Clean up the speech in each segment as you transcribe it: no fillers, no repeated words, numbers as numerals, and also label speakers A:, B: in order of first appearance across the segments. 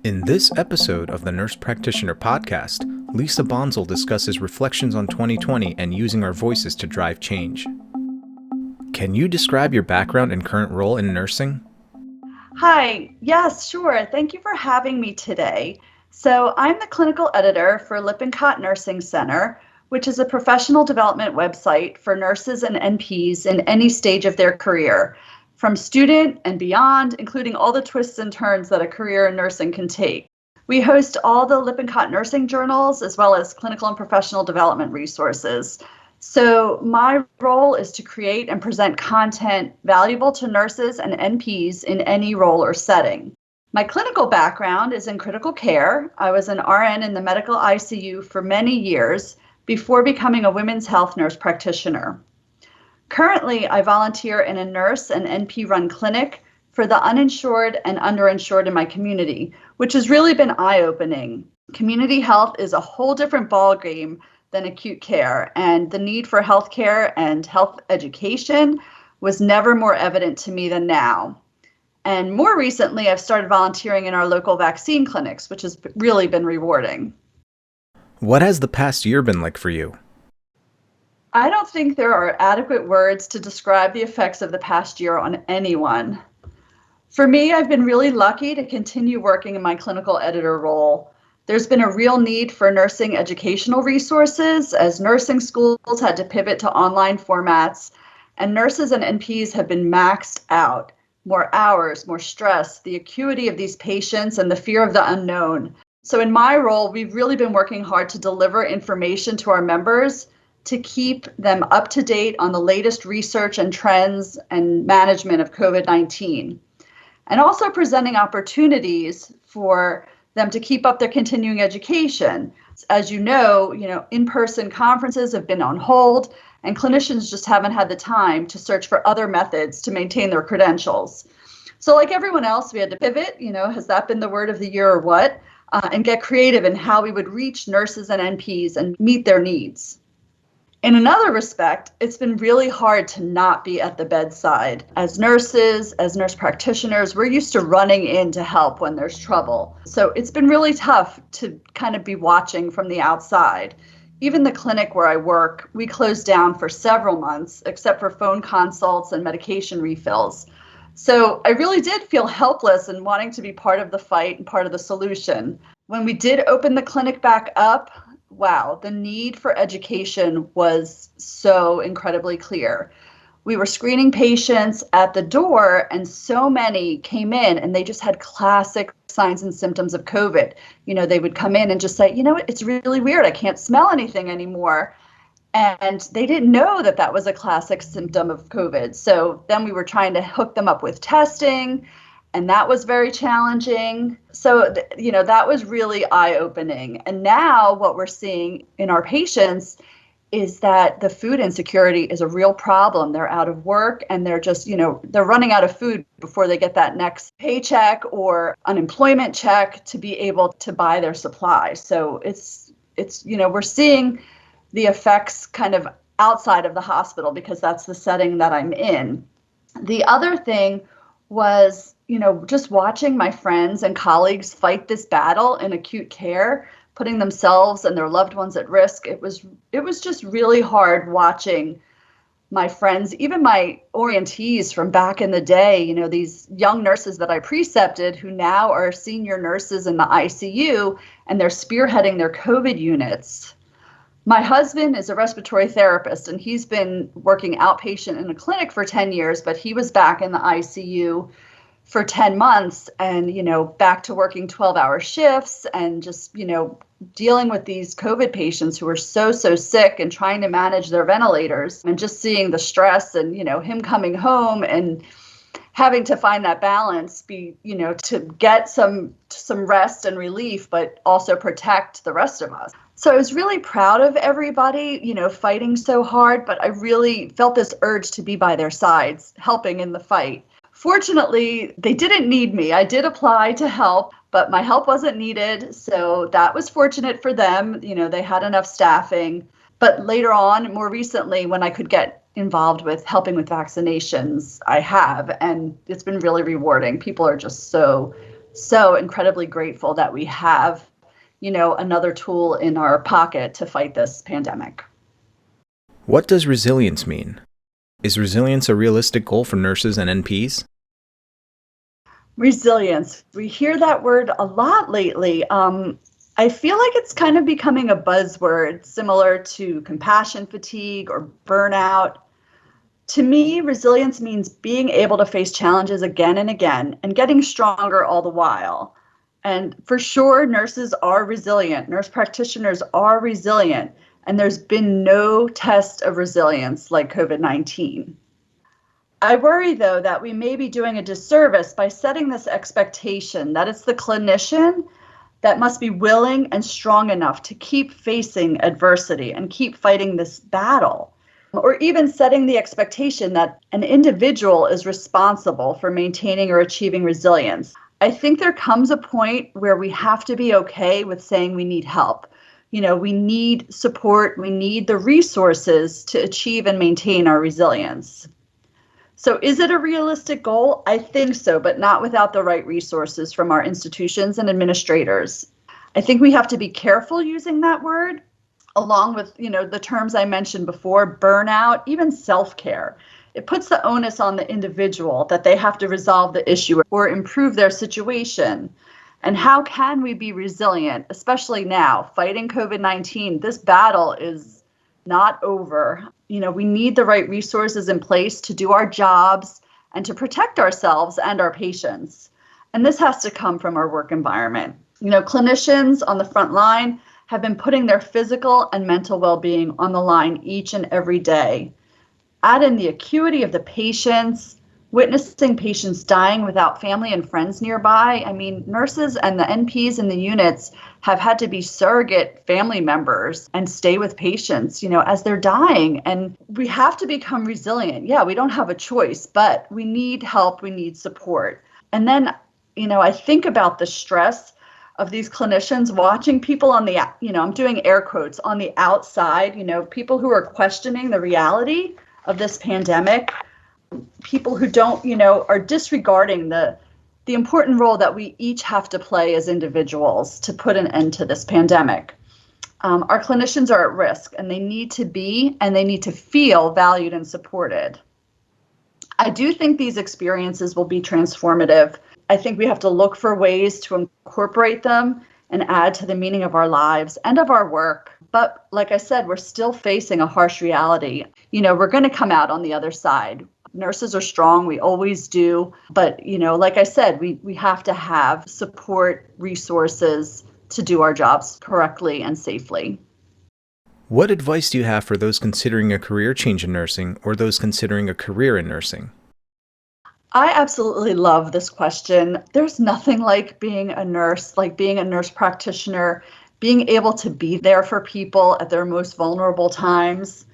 A: In this episode of the Nurse Practitioner Podcast, Lisa Bonsall discusses reflections on 2020 and using our voices to drive change. Can you describe your background and current role in nursing?
B: Hi, yes, sure. Thank you for having me today. So I'm the clinical editor for Lippincott Nursing Center, which is a professional development website for nurses and NPs in any stage of their career, from student and beyond, including all the twists and turns that a career in nursing can take. We host all the Lippincott nursing journals, as well as clinical and professional development resources. So my role is to create and present content valuable to nurses and NPs in any role or setting. My clinical background is in critical care. I was an RN in the medical ICU for many years before becoming a women's health nurse practitioner. Currently, I volunteer in a nurse and NP-run clinic for the uninsured and underinsured in my community, which has really been eye-opening. Community health is a whole different ballgame than acute care, and the need for healthcare and health education was never more evident to me than now. And more recently, I've started volunteering in our local vaccine clinics, which has really been rewarding.
A: What has the past year been like for you?
B: I don't think there are adequate words to describe the effects of the past year on anyone. For me, I've been really lucky to continue working in my clinical editor role. There's been a real need for nursing educational resources as nursing schools had to pivot to online formats, and nurses and NPs have been maxed out. More hours, more stress, the acuity of these patients, and the fear of the unknown. So in my role, we've really been working hard to deliver information to our members to keep them up to date on the latest research and trends and management of COVID-19, and also presenting opportunities for them to keep up their continuing education. As you know, in-person conferences have been on hold, and clinicians just haven't had the time to search for other methods to maintain their credentials. So like everyone else, we had to pivot, has that been the word of the year or what, and get creative in how we would reach nurses and NPs and meet their needs. In another respect, it's been really hard to not be at the bedside. As nurses, as nurse practitioners, we're used to running in to help when there's trouble. So it's been really tough to kind of be watching from the outside. Even the clinic where I work, we closed down for several months, except for phone consults and medication refills. So I really did feel helpless and wanting to be part of the fight and part of the solution. When we did open the clinic back up, wow, the need for education was so incredibly clear. We were screening patients at the door, and so many came in and they just had classic signs and symptoms of COVID. They would come in and just say, it's really weird. I can't smell anything anymore. And they didn't know that that was a classic symptom of COVID. So then we were trying to hook them up with testing, and that was very challenging. So, that was really eye-opening. And now what we're seeing in our patients is that the food insecurity is a real problem. They're out of work and they're just, they're running out of food before they get that next paycheck or unemployment check to be able to buy their supplies. So it's we're seeing the effects kind of outside of the hospital because that's the setting that I'm in. The other thing was, just watching my friends and colleagues fight this battle in acute care, putting themselves and their loved ones at risk. It was just really hard watching my friends, even my orientees from back in the day, these young nurses that I precepted who now are senior nurses in the ICU, and they're spearheading their COVID units. My husband is a respiratory therapist, and he's been working outpatient in a clinic for 10 years, but he was back in the ICU for 10 months and, back to working 12-hour shifts and just, dealing with these COVID patients who are so sick and trying to manage their ventilators and just seeing the stress and, him coming home and having to find that balance to get some rest and relief, but also protect the rest of us. So I was really proud of everybody, fighting so hard, but I really felt this urge to be by their sides, helping in the fight. Fortunately, they didn't need me. I did apply to help, but my help wasn't needed. So that was fortunate for them. They had enough staffing. But later on, more recently, when I could get involved with helping with vaccinations, I have. And it's been really rewarding. People are just so so incredibly grateful that we have, another tool in our pocket to fight this pandemic.
A: What does resilience mean? Is resilience a realistic goal for nurses and NPs?
B: Resilience. We hear that word a lot lately. I feel like it's kind of becoming a buzzword similar to compassion fatigue or burnout. To me, resilience means being able to face challenges again and again and getting stronger all the while. And for sure, nurses are resilient. Nurse practitioners are resilient. And there's been no test of resilience like COVID-19. I worry, though, that we may be doing a disservice by setting this expectation that it's the clinician that must be willing and strong enough to keep facing adversity and keep fighting this battle. Or even setting the expectation that an individual is responsible for maintaining or achieving resilience. I think there comes a point where we have to be okay with saying we need help. We need support, we need the resources to achieve and maintain our resilience. So is it a realistic goal? I think so, but not without the right resources from our institutions and administrators. I think we have to be careful using that word, along with, the terms I mentioned before, burnout, even self-care. It puts the onus on the individual that they have to resolve the issue or improve their situation. And how can we be resilient, especially now, fighting COVID-19? This battle is not over. We need the right resources in place to do our jobs and to protect ourselves and our patients. And this has to come from our work environment. Clinicians on the front line have been putting their physical and mental well-being on the line each and every day. Add in the acuity of the patients, witnessing patients dying without family and friends nearby. Nurses and the NPs in the units have had to be surrogate family members and stay with patients, as they're dying. And we have to become resilient. Yeah, we don't have a choice, but we need help, we need support. And then, I think about the stress of these clinicians watching people on the, I'm doing air quotes, on the outside, people who are questioning the reality of this pandemic, people who don't, are disregarding the important role that we each have to play as individuals to put an end to this pandemic. Our clinicians are at risk, and they need to be and they need to feel valued and supported. I do think these experiences will be transformative. I think we have to look for ways to incorporate them and add to the meaning of our lives and of our work. But like I said, we're still facing a harsh reality. We're going to come out on the other side. Nurses are strong, we always do. But, like I said, we have to have support, resources to do our jobs correctly and safely.
A: What advice do you have for those considering a career change in nursing or those considering a career in nursing?
B: I absolutely love this question. There's nothing like being a nurse, like being a nurse practitioner, being able to be there for people at their most vulnerable times.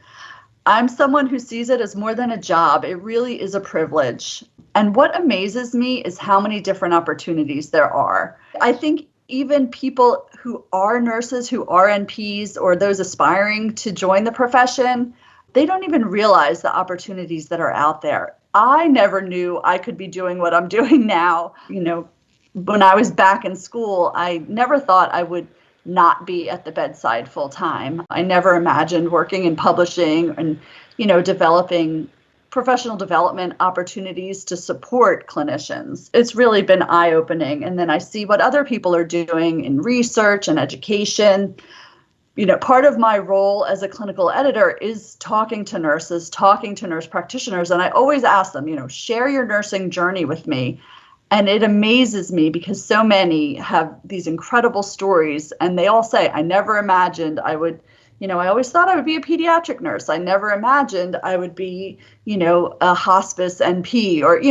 B: I'm someone who sees it as more than a job. It really is a privilege. And what amazes me is how many different opportunities there are. I think even people who are nurses, who are NPs, or those aspiring to join the profession, they don't even realize the opportunities that are out there. I never knew I could be doing what I'm doing now. When I was back in school, I never thought I would not be at the bedside full time. I never imagined working in publishing and, developing professional development opportunities to support clinicians. It's really been eye-opening. And then I see what other people are doing in research and education. Part of my role as a clinical editor is talking to nurses, talking to nurse practitioners. And I always ask them, share your nursing journey with me. And it amazes me because so many have these incredible stories, and they all say, I never imagined I would, I always thought I would be a pediatric nurse. I never imagined I would be, a hospice NP or,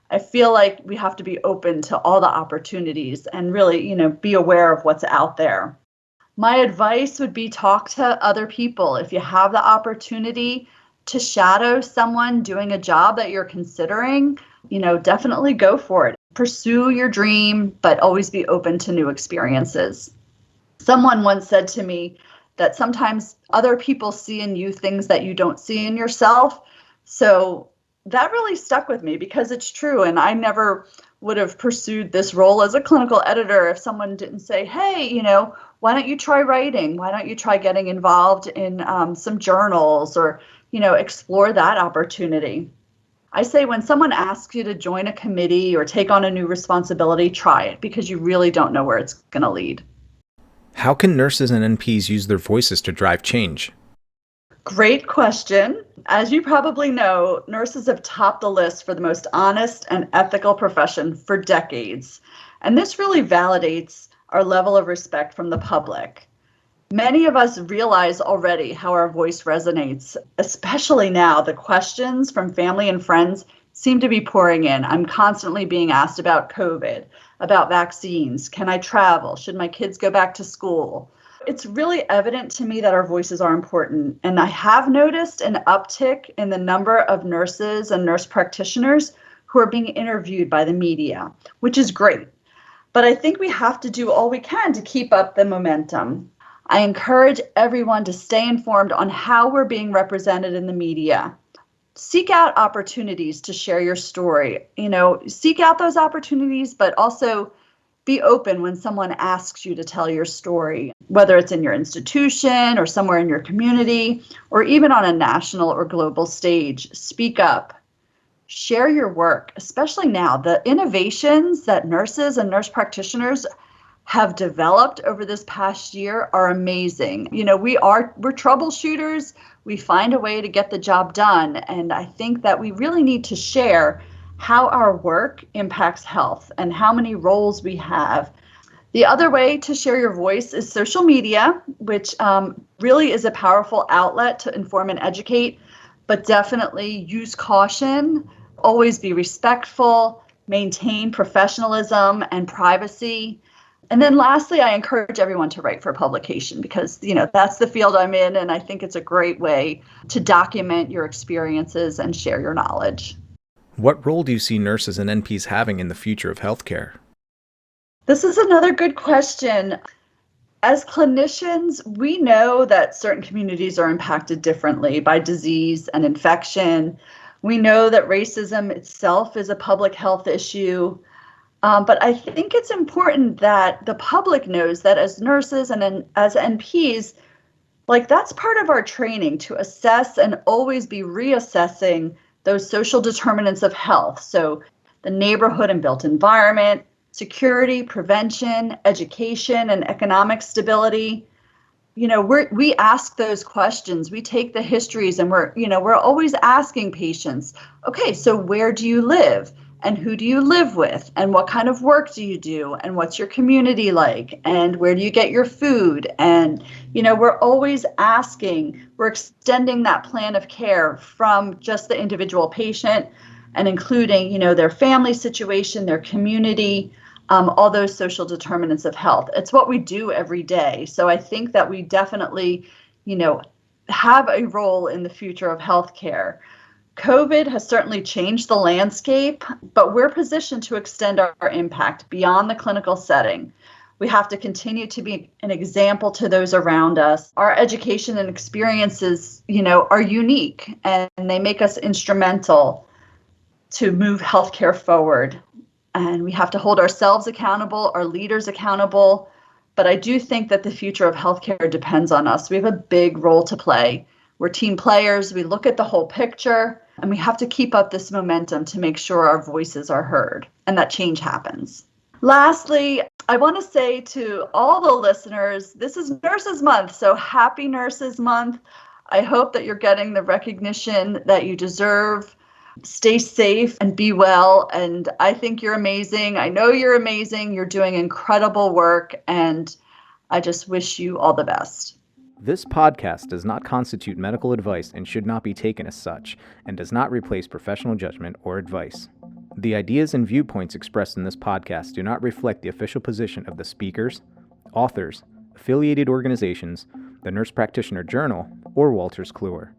B: I feel like we have to be open to all the opportunities and really, be aware of what's out there. My advice would be talk to other people. If you have the opportunity to shadow someone doing a job that you're considering, definitely go for it. Pursue your dream, but always be open to new experiences. Someone once said to me that sometimes other people see in you things that you don't see in yourself. So that really stuck with me because it's true. And I never would have pursued this role as a clinical editor if someone didn't say, hey, why don't you try writing? Why don't you try getting involved in some journals or, explore that opportunity? I say when someone asks you to join a committee or take on a new responsibility, try it because you really don't know where it's going to lead.
A: How can nurses and NPs use their voices to drive change?
B: Great question. As you probably know, nurses have topped the list for the most honest and ethical profession for decades. And this really validates our level of respect from the public. Many of us realize already how our voice resonates, especially now. The questions from family and friends seem to be pouring in. I'm constantly being asked about COVID, about vaccines. Can I travel? Should my kids go back to school? It's really evident to me that our voices are important. And I have noticed an uptick in the number of nurses and nurse practitioners who are being interviewed by the media, which is great. But I think we have to do all we can to keep up the momentum. I encourage everyone to stay informed on how we're being represented in the media. Seek out opportunities to share your story. Seek out those opportunities, but also be open when someone asks you to tell your story, whether it's in your institution or somewhere in your community, or even on a national or global stage. Speak up. Share your work, especially now. The innovations that nurses and nurse practitioners have developed over this past year are amazing. We're troubleshooters. We find a way to get the job done. And I think that we really need to share how our work impacts health and how many roles we have. The other way to share your voice is social media, which really is a powerful outlet to inform and educate, but definitely use caution, always be respectful, maintain professionalism and privacy. And then lastly, I encourage everyone to write for publication because, that's the field I'm in, and I think it's a great way to document your experiences and share your knowledge.
A: What role do you see nurses and NPs having in the future of healthcare?
B: This is another good question. As clinicians, we know that certain communities are impacted differently by disease and infection. We know that racism itself is a public health issue. But I think it's important that the public knows that as nurses and as NPs, that's part of our training to assess and always be reassessing those social determinants of health. So the neighborhood and built environment, security, prevention, education, and economic stability. We ask those questions. We take the histories and we're always asking patients, okay, so where do you live? And who do you live with? And what kind of work do you do? And what's your community like? And where do you get your food? And, we're always asking, we're extending that plan of care from just the individual patient and including, their family situation, their community, all those social determinants of health. It's what we do every day. So I think that we definitely, have a role in the future of healthcare. COVID has certainly changed the landscape, but we're positioned to extend our impact beyond the clinical setting. We have to continue to be an example to those around us. Our education and experiences, are unique and they make us instrumental to move healthcare forward. And we have to hold ourselves accountable, our leaders accountable. But I do think that the future of healthcare depends on us. We have a big role to play. We're team players. We look at the whole picture, and we have to keep up this momentum to make sure our voices are heard and that change happens. Lastly, I want to say to all the listeners, this is Nurses Month, so happy Nurses Month. I hope that you're getting the recognition that you deserve. Stay safe and be well. And I think you're amazing. I know you're amazing. You're doing incredible work, and I just wish you all the best.
A: This podcast does not constitute medical advice and should not be taken as such, and does not replace professional judgment or advice. The ideas and viewpoints expressed in this podcast do not reflect the official position of the speakers, authors, affiliated organizations, the Nurse Practitioner Journal, or Wolters Kluwer.